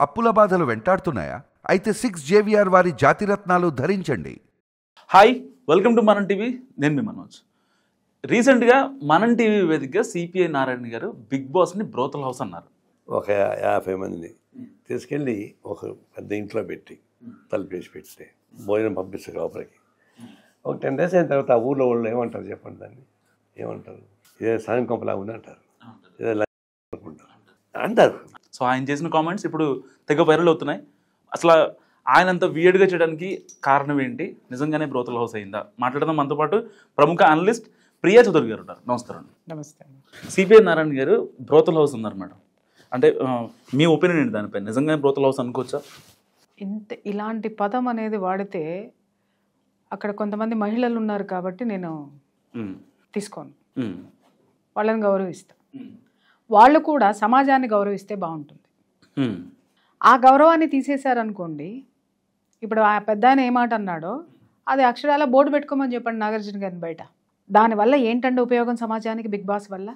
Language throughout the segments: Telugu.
అప్పుల బాధలు వెంటాడుతున్నాయా? అయితే 6JVR వారి జాతిరత్నాలు ధరించండి. హాయ్, వెల్కమ్ టు మనం టీవీ. నేను మీ మనోజ్. రీసెంట్గా మనం టీవీ వేదికగా సిపిఐ నారాయణ గారు బిగ్ బాస్ని బ్రోతల్ హౌస్ అన్నారు. ఒక 50 మందిని తీసుకెళ్ళి ఒక పెద్ద ఇంట్లో పెట్టి తలుపు వేసి పెడితే భోజనం పంపిస్తారు లోపలికి. ఒక 10 days అయిన తర్వాత ఆ ఊళ్ళో వాళ్ళు ఏమంటారు చెప్పండి, దాన్ని ఏమంటారు? ఇదే సగం కొంపలా ఉంది అంటారు, ఇదే అనుకుంటారు అంటారు. సో ఆయన చేసిన కామెంట్స్ ఇప్పుడు తెగ వైరల్ అవుతున్నాయి. అసలు ఆయన అంత వియర్డ్గా చేయడానికి కారణం ఏంటి? నిజంగానే బ్రోతల్ హౌస్ అయిందా? మాట్లాడదాం. మనతో పాటు ప్రముఖ అనలిస్ట్ ప్రియా చౌదరి గారు ఉన్నారు. నమస్కారం. నమస్తే. సిపిఐ నారాయణ గారు బ్రోతల్ హౌస్ ఉన్నారు మేడం. అంటే మీ ఒపీనియన్ ఏంటి దానిపై? నిజంగానే బ్రోతల్ హౌస్ అనుకోవచ్చా? ఇలాంటి పదం అనేది వాడితే అక్కడ కొంతమంది మహిళలు ఉన్నారు కాబట్టి నేను తీసుకోను. వాళ్ళని గౌరవిస్తా. వాళ్ళు కూడా సమాజాన్ని గౌరవిస్తే బాగుంటుంది. ఆ గౌరవాన్ని తీసేశారనుకోండి, ఇప్పుడు ఆ పెద్ద ఆయన ఏమాట అన్నాడో అది అక్షరాల బోర్డు పెట్టుకోమని చెప్పండి నాగార్జున గారిని బయట. దానివల్ల ఏంటంటే ఉపయోగం సమాజానికి? బిగ్ బాస్ వల్ల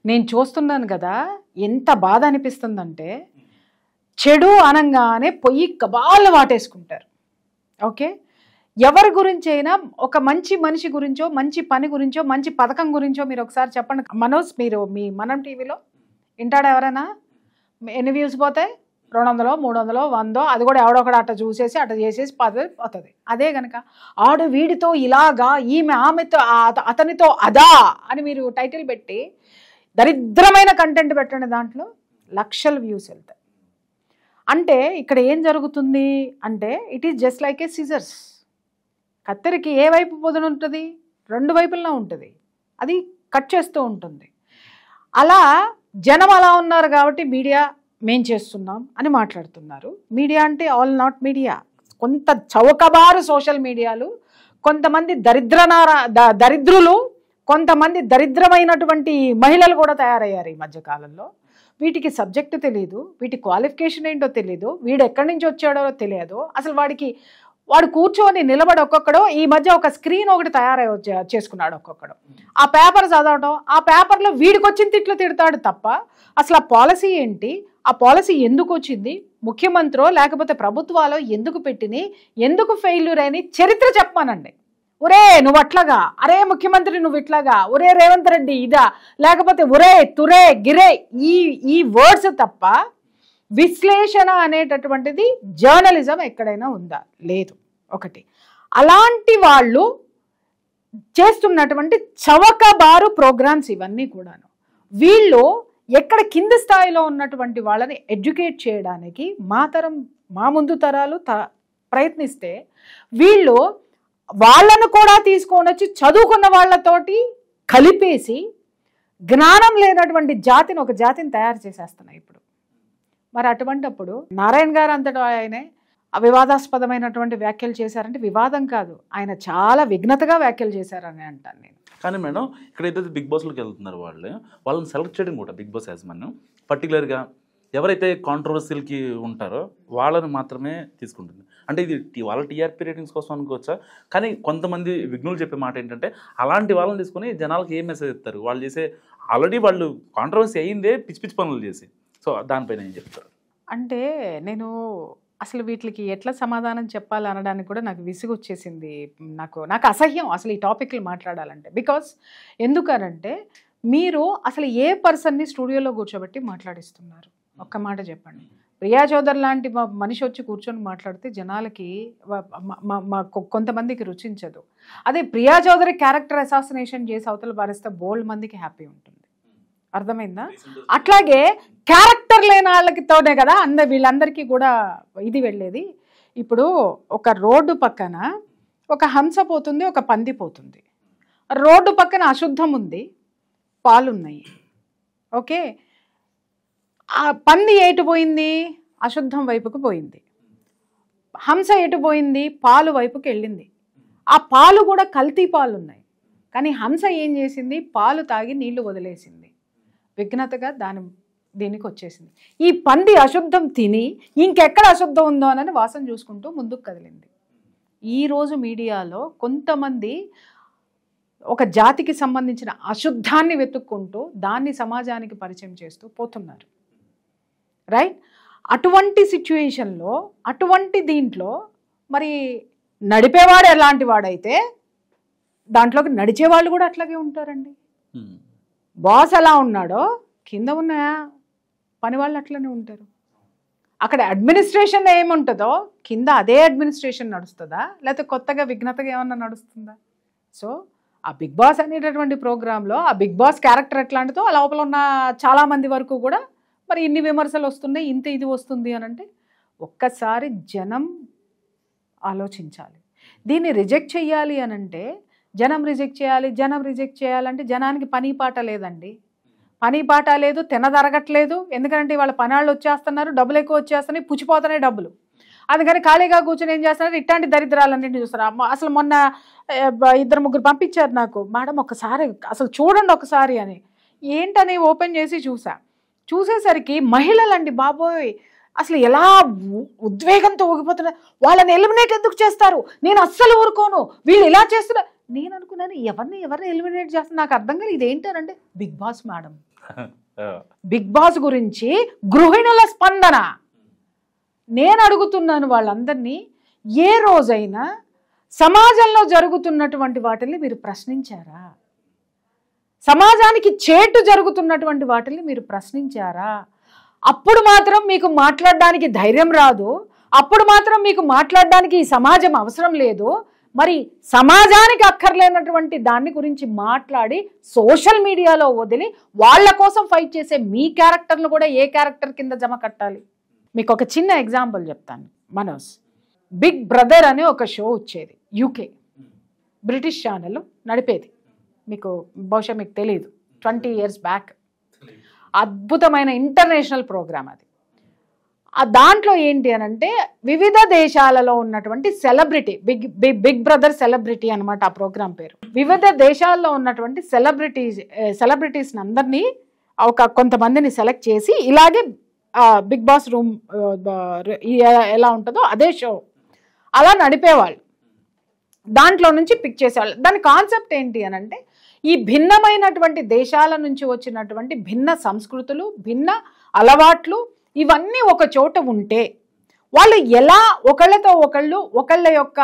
నేను చూస్తున్నాను కదా, ఎంత బాధ అనిపిస్తుందంటే చెడు అనంగానే పొయ్యి కబాళ్ళు వాటేసుకుంటారు. ఓకే, ఎవరి గురించి అయినా ఒక మంచి మనిషి గురించో, మంచి పని గురించో, మంచి పథకం గురించో మీరు ఒకసారి చెప్పండి. మనోజ్, మీరు మీ మనం టీవీలో వింటాడా ఎవరైనా? ఎన్ని వ్యూస్ పోతాయి? 200, 300, 100, అది కూడా ఎవడొకడు అట్ట చూసేసి అట్ట చేసేసి పోతుంది. అదే కనుక ఆడు వీడితో ఇలాగా, ఈమె ఆమెతో, అతనితో అదా అని మీరు టైటిల్ పెట్టి దరిద్రమైన కంటెంట్ పెట్టండి, దాంట్లో లక్షల వ్యూస్ వెళ్తాయి. అంటే ఇక్కడ ఏం జరుగుతుంది అంటే, it is just like a scissors. కత్తెరికి ఏ వైపు పొదను ఉంటుంది? 2 వైపులా ఉంటుంది. అది కట్ చేస్తూ ఉంటుంది. అలా జనం అలా ఉన్నారు కాబట్టి మీడియా మేం చేస్తున్నాం అని మాట్లాడుతున్నారు. మీడియా అంటే ఆల్ నాట్ మీడియా. కొంత చౌకబారు సోషల్ మీడియాలు, కొంతమంది దరిద్రులు, కొంతమంది దరిద్రమైనటువంటి మహిళలు కూడా తయారయ్యారు ఈ మధ్యకాలంలో. వీటికి సబ్జెక్టు తెలియదు, వీటి క్వాలిఫికేషన్ ఏంటో తెలియదు, వీడు ఎక్కడి నుంచి వచ్చాడో తెలియదు. అసలు వాడు కూర్చొని నిలబడి ఒక్కొక్కడు ఈ మధ్య ఒక స్క్రీన్ ఒకటి చేసుకున్నాడు ఒక్కొక్కడు. ఆ పేపర్ చదవడం, ఆ పేపర్లో వీడికి వచ్చిన తిట్లు తిడతాడు తప్ప అసలు ఆ పాలసీ ఏంటి, ఆ పాలసీ ఎందుకు వచ్చింది, ముఖ్యమంత్రో లేకపోతే ప్రభుత్వాలో ఎందుకు పెట్టిని, ఎందుకు ఫెయిల్యూర్ అని చరిత్ర చెప్పమానండి. ఒరే నువ్వు అట్లాగా, అరే ముఖ్యమంత్రి నువ్వు ఇట్లాగా, ఒరే రేవంత్ రెడ్డి ఇదా, లేకపోతే ఒరే తురే గిరే, ఈ వర్డ్స్ తప్ప విశ్లేషణ అనేటటువంటిది జర్నలిజం ఎక్కడైనా ఉందా? లేదు. ఒకటి, అలాంటి వాళ్ళు చేస్తున్నటువంటి చవకబారు ప్రోగ్రామ్స్ ఇవన్నీ కూడాను. వీళ్ళు ఎక్కడ కింది స్థాయిలో ఉన్నటువంటి వాళ్ళని ఎడ్యుకేట్ చేయడానికి మా ముందు తరాలు ప్రయత్నిస్తే, వీళ్ళు వాళ్ళను కూడా తీసుకొని వచ్చి చదువుకున్న వాళ్ళతోటి కలిపేసి జ్ఞానం లేనటువంటి ఒక జాతిని తయారు చేసేస్తున్నాయి ఇప్పుడు. మరి అటువంటిప్పుడు నారాయణ గారు అంతటా ఆయనే వివాదాస్పదమైనటువంటి వ్యాఖ్యలు చేశారంటే వివాదం కాదు, ఆయన చాలా విఘ్నతగా వ్యాఖ్యలు చేశారని అంటాను నేను. కానీ మేడం, ఇక్కడైతే బిగ్ బాస్లోకి వెళ్తున్నారు వాళ్ళని సెలెక్ట్ చేయడం కూడా బిగ్ బాస్ యాజమాన్యం పర్టికులర్గా ఎవరైతే కాంట్రవర్సీలకి ఉంటారో వాళ్ళని మాత్రమే తీసుకుంటుంది. అంటే ఇది వాళ్ళ టీఆర్పీ రేటింగ్స్ కోసం అనుకోవచ్చా? కానీ కొంతమంది విఘ్నులు చెప్పే మాట ఏంటంటే, అలాంటి వాళ్ళని తీసుకొని జనాలకు ఏం మెసేజ్ ఇస్తారు? వాళ్ళు చేసే ఆల్రెడీ వాళ్ళు కాంట్రవర్సీ అయ్యిందే పిచ్చి పిచ్చి పనులు చేసి. సో దానిపైన ఏం చెప్తారు? అంటే నేను అసలు వీటికి ఎట్లా సమాధానం చెప్పాలి అనడానికి కూడా నాకు విసుగు వచ్చేసింది. నాకు అసహ్యం అసలు ఈ టాపిక్లు మాట్లాడాలంటే. బికాస్ ఎందుకనంటే, మీరు అసలు ఏ పర్సన్ని స్టూడియోలో కూర్చోబెట్టి మాట్లాడిస్తున్నారు? ఒక్క మాట చెప్పండి. ప్రియా చౌదరి లాంటి మనిషి వచ్చి కూర్చొని మాట్లాడితే జనాలకి కొంతమందికి రుచించదు. అదే ప్రియా చౌదరి క్యారెక్టర్ అసాసినేషన్ చేసి అవతల పారిస్తే బోల్డ్ మందికి హ్యాపీ ఉంటుంది. అర్థమైందా? అట్లాగే క్యారెక్టర్ లేని వాళ్ళకితోనే కదా వీళ్ళందరికీ కూడా ఇది వెళ్ళేది. ఇప్పుడు ఒక రోడ్డు పక్కన ఒక హంస పోతుంది, ఒక పంది పోతుంది. రోడ్డు పక్కన అశుద్ధం ఉంది, పాలున్నాయి. ఓకే, ఆ పంది ఎటు పోయింది? అశుద్ధం వైపుకు పోయింది. హంస ఎటు పోయింది? పాలు వైపుకి వెళ్ళింది. ఆ పాలు కూడా కల్తీ పాలు ఉన్నాయి. కానీ హంస ఏం చేసింది? పాలు తాగి నీళ్లు వదిలేసింది. విఘ్నతగా దీనికి వచ్చేసింది. ఈ పంది అశుద్ధం తిని ఇంకెక్కడ అశుద్ధం ఉందో అని వాసన చూసుకుంటూ ముందుకు కదిలింది. ఈరోజు మీడియాలో కొంతమంది ఒక జాతికి సంబంధించిన అశుద్ధాన్ని వెతుక్కుంటూ దాన్ని సమాజానికి పరిచయం చేస్తూ పోతున్నారు. రైట్? అటువంటి సిచ్యువేషన్లో అటువంటి దీంట్లో మరి నడిపేవాడు ఎలాంటి వాడైతే దాంట్లోకి నడిచేవాళ్ళు కూడా అట్లాగే ఉంటారండి. బాస్ ఎలా ఉన్నాడో కింద ఉన్న పని వాళ్ళు అట్లనే ఉంటారు. అక్కడ అడ్మినిస్ట్రేషన్ ఏముంటుందో కింద అదే అడ్మినిస్ట్రేషన్ నడుస్తుందా, లేకపోతే కొత్తగా విఘ్నతగా ఏమన్నా నడుస్తుందా? సో ఆ బిగ్ బాస్ అనేటటువంటి ప్రోగ్రాంలో ఆ బిగ్ బాస్ క్యారెక్టర్ ఎట్లాంటిదో ఆ లోపల ఉన్న చాలామంది వరకు కూడా మరి ఇన్ని విమర్శలు వస్తున్నాయి, ఇంత ఇది వస్తుంది అని అంటే ఒక్కసారి జనం ఆలోచించాలి. దీన్ని రిజెక్ట్ చేయాలి అని అంటే జనం రిజెక్ట్ చేయాలంటే జనానికి పని పాట లేదండి. పని పాట లేదు, తినదరగట్లేదు. ఎందుకంటే వాళ్ళ పనాళ్ళు వచ్చేస్తున్నారు, డబ్బులు ఎక్కువ వచ్చేస్తున్నాయి, పుచ్చిపోతున్నాయి డబ్బులు. అందుకని ఖాళీగా కూర్చొని ఏం చేస్తున్నారు, ఇట్లాంటి దరిద్రాలన్నింటినీ చూస్తారు. అసలు మొన్న 2-3 పంపించారు నాకు, మేడం ఒకసారి అసలు చూడండి ఒకసారి అని. ఏంటని ఓపెన్ చేసి చూసేసరికి మహిళలండి బాబోయ్ అసలు ఎలా ఉద్వేగంతో ఊగిపోతున్నారు. వాళ్ళని ఎలిమినేట్ ఎందుకు చేస్తారు, నేను అస్సలు ఊరుకోను, వీళ్ళు ఇలా చేస్తున్నారు. నేను అనుకున్నాను ఎవరిని ఎలిమినేట్ చేస్తున్నారు నాకు అర్థం కాదు. ఇదేంటనంటే big boss madam, big boss గురించి గృహిణుల స్పందన. నేను అడుగుతున్నాను వాళ్ళందరినీ, ఏ రోజైనా సమాజంలో జరుగుతున్నటువంటి వాటిని మీరు ప్రశ్నించారా? సమాజానికి చేటు జరుగుతున్నటువంటి వాటిని మీరు ప్రశ్నించారా? అప్పుడు మాత్రం మీకు మాట్లాడడానికి ధైర్యం రాదు, అప్పుడు మాత్రం మీకు మాట్లాడడానికి ఈ సమాజం అవసరం లేదు. మరి సమాజానికి అక్కర్లేనటువంటి దాన్ని గురించి మాట్లాడి సోషల్ మీడియాలో వదిలి వాళ్ళ కోసం ఫైట్ చేసే మీ క్యారెక్టర్లు కూడా ఏ క్యారెక్టర్ కింద జమ కట్టాలి? మీకు ఒక చిన్న ఎగ్జాంపుల్ చెప్తాను. మనోజ్ బిగ్ బ్రదర్ అనే ఒక షో వచ్చేది, యూకే బ్రిటిష్ ఛానల్ నడిపేది. మీకు బహుశా మీకు తెలియదు, 20 years బ్యాక్ అద్భుతమైన ఇంటర్నేషనల్ ప్రోగ్రామ్ అది. ఆ దాంట్లో ఏంటి అని అంటే వివిధ దేశాలలో ఉన్నటువంటి సెలబ్రిటీ, బిగ్ బ్రదర్ సెలబ్రిటీ అనమాట ఆ ప్రోగ్రాం పేరు. వివిధ దేశాల్లో ఉన్నటువంటి సెలబ్రిటీస్ అందరినీ కొంతమందిని సెలెక్ట్ చేసి ఇలాగే బిగ్ బాస్ రూమ్ ఎలా ఉంటుందో అదే షో అలా నడిపేవాళ్ళు. దాంట్లో నుంచి పిక్ చేసేవాళ్ళు. దాని కాన్సెప్ట్ ఏంటి అని అంటే ఈ భిన్నమైనటువంటి దేశాల నుంచి వచ్చినటువంటి భిన్న సంస్కృతులు, భిన్న అలవాట్లు ఇవన్నీ ఒక చోట ఉంటే వాళ్ళు ఎలా ఒకళ్ళతో ఒకళ్ళ యొక్క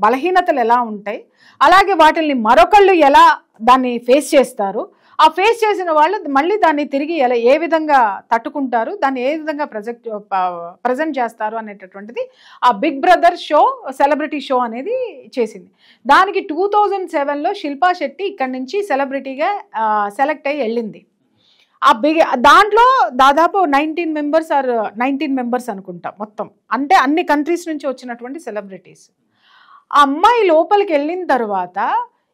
బలహీనతలు ఎలా ఉంటాయి, అలాగే వాటిని మరొకళ్ళు ఎలా దాన్ని ఫేస్ చేస్తారు, ఆ ఫేస్ చేసిన వాళ్ళు మళ్ళీ దాన్ని తిరిగి ఏ విధంగా తట్టుకుంటారు, దాన్ని ఏ విధంగా ప్రజెంట్ చేస్తారు అనేటటువంటిది ఆ big brother show, celebrity show అనేది చేసింది. దానికి 2007లో శిల్పా శెట్టి ఇక్కడి నుంచి సెలబ్రిటీగా సెలెక్ట్ అయ్యి వెళ్ళింది. దాంట్లో దాదాపు 19 మెంబర్స్ అనుకుంటా మొత్తం, అంటే అన్ని కంట్రీస్ నుంచి వచ్చినటువంటి సెలబ్రిటీస్. ఆ అమ్మాయి లోపలికి వెళ్ళిన తర్వాత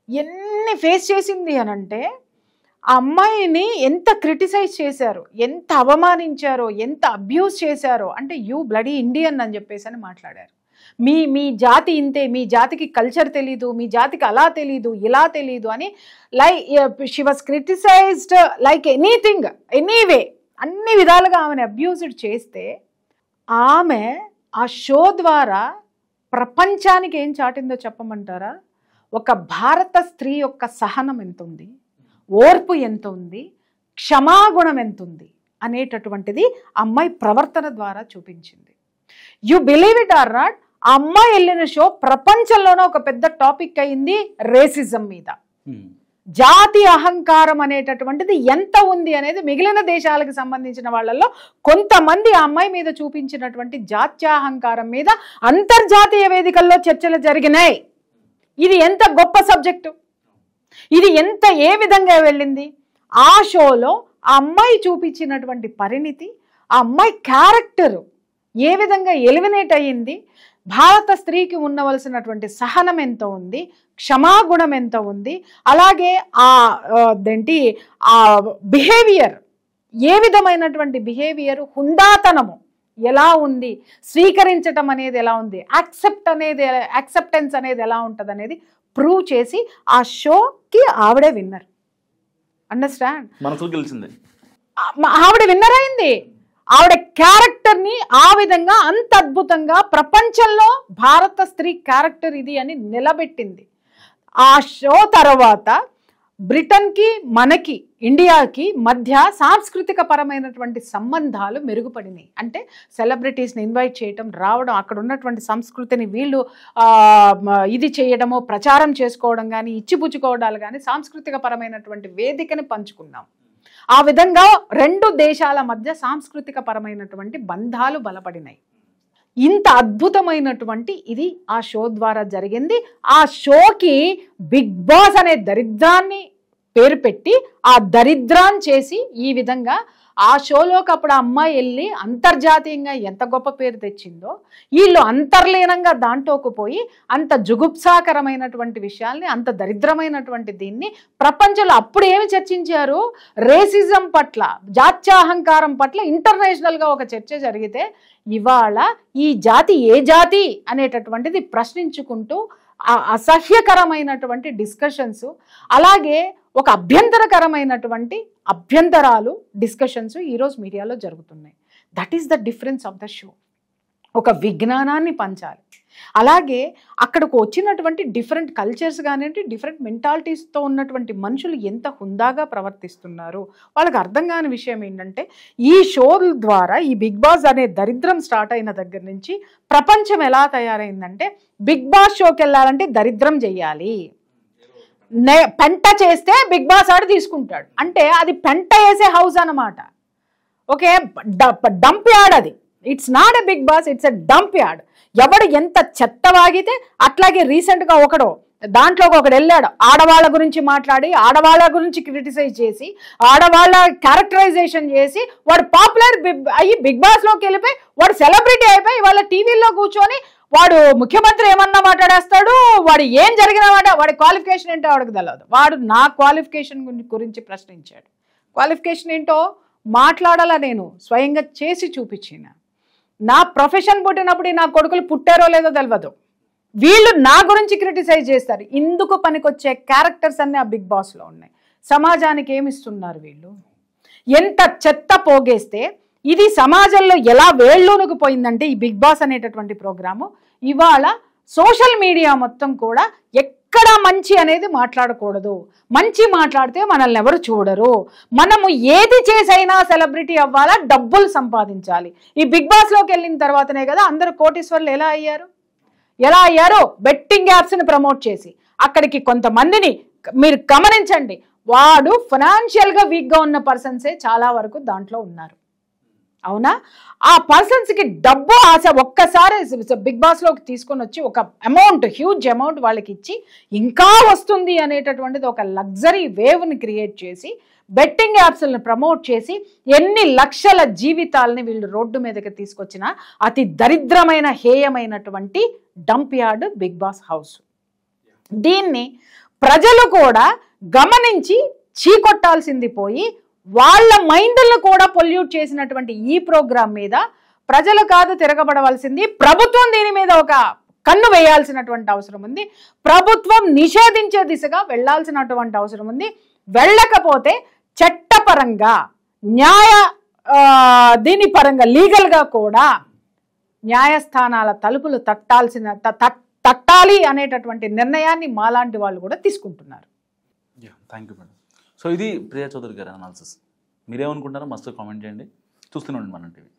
ఎన్ని ఫేస్ చేసింది అని అంటే ఆ అమ్మాయిని ఎంత క్రిటిసైజ్ చేశారు, ఎంత అవమానించారో, ఎంత అబ్యూస్ చేశారో. అంటే యూ బ్లడీ ఇండియన్ అని చెప్పేసి అని మాట్లాడారు. మీ జాతి ఇంతే, మీ జాతికి కల్చర్ తెలీదు, మీ జాతికి అలా తెలీదు, ఇలా తెలీదు అని she was criticised like anything, anyway, అన్ని విధాలుగా ఆమెను అబ్యూజ్డ్ చేస్తే ఆమె ఆ షో ద్వారా ప్రపంచానికి ఏం చాటిందో చెప్పమంటారా? ఒక భారత స్త్రీ యొక్క సహనం ఎంత ఉంది, ఓర్పు ఎంత ఉంది, క్షమాగుణం ఎంత ఉంది అనేటటువంటిది అమ్మాయి ప్రవర్తన ద్వారా చూపించింది. You believe it or not, ఆ అమ్మాయి వెళ్ళిన షో ప్రపంచంలోనే ఒక పెద్ద టాపిక్ అయింది రేసిజం మీద. జాతి అహంకారం అనేటటువంటిది ఎంత ఉంది అనేది మిగిలిన దేశాలకు సంబంధించిన వాళ్ళల్లో కొంతమంది ఆ అమ్మాయి మీద చూపించినటువంటి జాత్యాహంకారం మీద అంతర్జాతీయ వేదికల్లో చర్చలు జరిగినాయి. ఇది ఎంత గొప్ప సబ్జెక్టు, ఇది ఏ విధంగా వెళ్ళింది. ఆ షోలో ఆ అమ్మాయి చూపించినటువంటి పరిణితి, ఆ అమ్మాయి క్యారెక్టరు ఏ విధంగా ఎలిమినేట్ అయ్యింది, భారత స్త్రీకి ఉండవలసినటువంటి సహనం ఎంత ఉంది, క్షమాగుణం ఎంత ఉంది, అలాగే ఆ బిహేవియర్, ఏ విధమైనటువంటి బిహేవియర్, హుందాతనము ఎలా ఉంది, స్వీకరించటం అనేది ఎలా ఉంది, యాక్సెప్టెన్స్ అనేది ఎలా ఉంటుంది అనేది ప్రూవ్ చేసి ఆ షోకి ఆవిడే విన్నర్. అండర్స్టాండ్? మనసుకు గెలిచింది, ఆవిడ విన్నర్ అయింది. ఆవిడ క్యారెక్టర్ని ఆ విధంగా అంత అద్భుతంగా ప్రపంచంలో భారత స్త్రీ క్యారెక్టర్ ఇది అని నిలబెట్టింది. ఆ షో తర్వాత బ్రిటన్కి మనకి ఇండియాకి మధ్య సాంస్కృతిక పరమైనటువంటి సంబంధాలు మెరుగుపడినాయి. అంటే సెలబ్రిటీస్ని ఇన్వైట్ చేయటం, రావడం, అక్కడ ఉన్నటువంటి సంస్కృతిని వీళ్ళు ఇది చేయడము, ప్రచారం చేసుకోవడం కానీ, ఇచ్చిపుచ్చుకోవడాలు కానీ, సాంస్కృతిక పరమైనటువంటి వేదికని పంచుకున్నాం. ఆ విధంగా రెండు దేశాల మధ్య సాంస్కృతిక పరమైనటువంటి బంధాలు బలపడినాయి. ఇంత అద్భుతమైనటువంటి ఇది ఆ షో ద్వారా జరిగింది. ఆ షోకి బిగ్ బాస్ అనే దరిద్రాన్ని పేరు పెట్టి ఆ దరిద్రాన్ని చేసి ఈ విధంగా ఆ షోలోకి అప్పుడు ఆ అమ్మాయి వెళ్ళి అంతర్జాతీయంగా ఎంత గొప్ప పేరు తెచ్చిందో, వీళ్ళు అంతర్లీనంగా దాంట్లోకి పోయి అంత జుగుప్సాకరమైనటువంటి విషయాల్ని, అంత దరిద్రమైనటువంటి దీన్ని ప్రపంచంలో అప్పుడు ఏమి చర్చించారు? రేసిజం పట్ల, జాత్యాహంకారం పట్ల ఇంటర్నేషనల్గా ఒక చర్చ జరిగితే ఇవాళ ఈ జాతి ఏ జాతి అనేటటువంటిది ప్రశ్నించుకుంటూ అసహ్యకరమైనటువంటి డిస్కషన్స్, అలాగే ఒక అభ్యంతరకరమైనటువంటి అభ్యంతరాలు, డిస్కషన్స్ ఈరోజు మీడియాలో జరుగుతున్నాయి. That is the difference of the show. ఒక విజ్ఞానాన్ని పంచాలి. అలాగే అక్కడికి వచ్చినటువంటి డిఫరెంట్ కల్చర్స్ కానివ్వండి, డిఫరెంట్ మెంటాలిటీస్తో ఉన్నటువంటి మనుషులు ఎంత హుందాగా ప్రవర్తిస్తున్నారు. వాళ్ళకి అర్థం కాని విషయం ఏంటంటే, ఈ షోల ద్వారా, ఈ బిగ్ బాస్ అనే దరిద్రం స్టార్ట్ అయిన దగ్గర నుంచి ప్రపంచం ఎలా తయారైందంటే, బిగ్ బాస్ షోకి వెళ్ళాలంటే దరిద్రం చెయ్యాలి, పెంట చేస్తే బిగ్ బాస్ ఆడు తీసుకుంటాడు. అంటే అది పెంట వేసే హౌస్ అన్నమాట. ఓకే, డంప్ యార్డ్ అది. It's not a big boss, it's a dump yard. ఎవడు ఎంత చెత్త వాగితే, అట్లాగే రీసెంట్గా దాంట్లో ఒకడు వెళ్ళాడు, ఆడవాళ్ళ గురించి మాట్లాడి, ఆడవాళ్ళ గురించి క్రిటిసైజ్ చేసి, ఆడవాళ్ళ క్యారెక్టరైజేషన్ చేసి, వాడు పాపులర్ అయ్యి బిగ్ బాస్లోకి వెళ్ళిపోయి వాడు సెలబ్రిటీ అయిపోయి వాళ్ళ టీవీల్లో కూర్చొని వాడు ముఖ్యమంత్రి ఏమన్నా మాట్లాడేస్తాడు. వాడు ఏం జరిగిన వాడి క్వాలిఫికేషన్ ఏంటో వాడికి తెలియదు. వాడు నా క్వాలిఫికేషన్ గురించి ప్రశ్నించాడు. క్వాలిఫికేషన్ ఏంటో మాట్లాడాలా, నేను స్వయంగా చేసి చూపించిన. నా ప్రొఫెషన్ పుట్టినప్పుడు నా కొడుకులు పుట్టారో లేదో తెలియదు. వీళ్ళు నా గురించి క్రిటిసైజ్ చేస్తారు. ఇందుకు పనికొచ్చే క్యారెక్టర్స్ అన్నీ ఆ బిగ్ బాస్లో ఉన్నాయి. సమాజానికి ఏమిస్తున్నారు వీళ్ళు? ఎంత చెత్త పోగేస్తే ఇది సమాజంలో ఎలా వేళ్ళూనుకు పోయిందంటే, ఈ బిగ్ బాస్ అనేటటువంటి ప్రోగ్రాము ఇవాళ సోషల్ మీడియా మొత్తం కూడా ఎక్కడ మంచి అనేది మాట్లాడకూడదు. మంచి మాట్లాడితే మనల్ని ఎవరు చూడరు. మనము ఏది చేసైనా సెలబ్రిటీ అవ్వాలా, డబ్బులు సంపాదించాలి. ఈ బిగ్ బాస్లోకి వెళ్ళిన తర్వాతనే కదా అందరూ కోటీశ్వర్లు ఎలా అయ్యారు? బెట్టింగ్ యాప్స్ని ప్రమోట్ చేసి అక్కడికి కొంతమందిని మీరు గమనించండి, వాడు ఫైనాన్షియల్గా వీక్గా ఉన్న పర్సన్సే చాలా వరకు దాంట్లో ఉన్నారు. అవునా? ఆ పర్సన్స్కి డబ్బు ఆశ ఒక్కసారి బిగ్ బాస్లోకి తీసుకొని వచ్చి ఒక అమౌంట్, హ్యూజ్ అమౌంట్ వాళ్ళకి ఇచ్చి ఇంకా వస్తుంది అనేటటువంటిది ఒక లగ్జరీ వేవ్ని క్రియేట్ చేసి, బెట్టింగ్ యాప్స్ని ప్రమోట్ చేసి ఎన్ని లక్షల జీవితాలని వీళ్ళు రోడ్డు మీదకి తీసుకొచ్చిన అతి దరిద్రమైన, హేయమైనటువంటి dump yard big boss house. దీన్ని ప్రజలు కూడా గమనించి చీకొట్టాల్సింది పోయి, వాళ్ళ మైండ్లను కూడా పొల్యూట్ చేసినటువంటి ఈ ప్రోగ్రాం మీద ప్రజలు కాదు తిరగబడవలసింది, ప్రభుత్వం దీని మీద ఒక కన్ను వేయాల్సినటువంటి అవసరం ఉంది. ప్రభుత్వం నిషేధించే దిశగా వెళ్లాల్సినటువంటి అవసరం ఉంది. వెళ్ళకపోతే చట్టపరంగా, దీని పరంగా, లీగల్గా కూడా న్యాయస్థానాల తలుపులు తట్టాలి అనేటటువంటి నిర్ణయాన్ని మాలాంటి వాళ్ళు కూడా తీసుకుంటున్నారు. Thank you madam. సో ఇది ప్రియా చౌదరి గారి అనాలిసిస్. మీరేమనుకుంటారో మస్తు కామెంట్ చేయండి. చూస్తూనే ఉండండి మన టీవీ.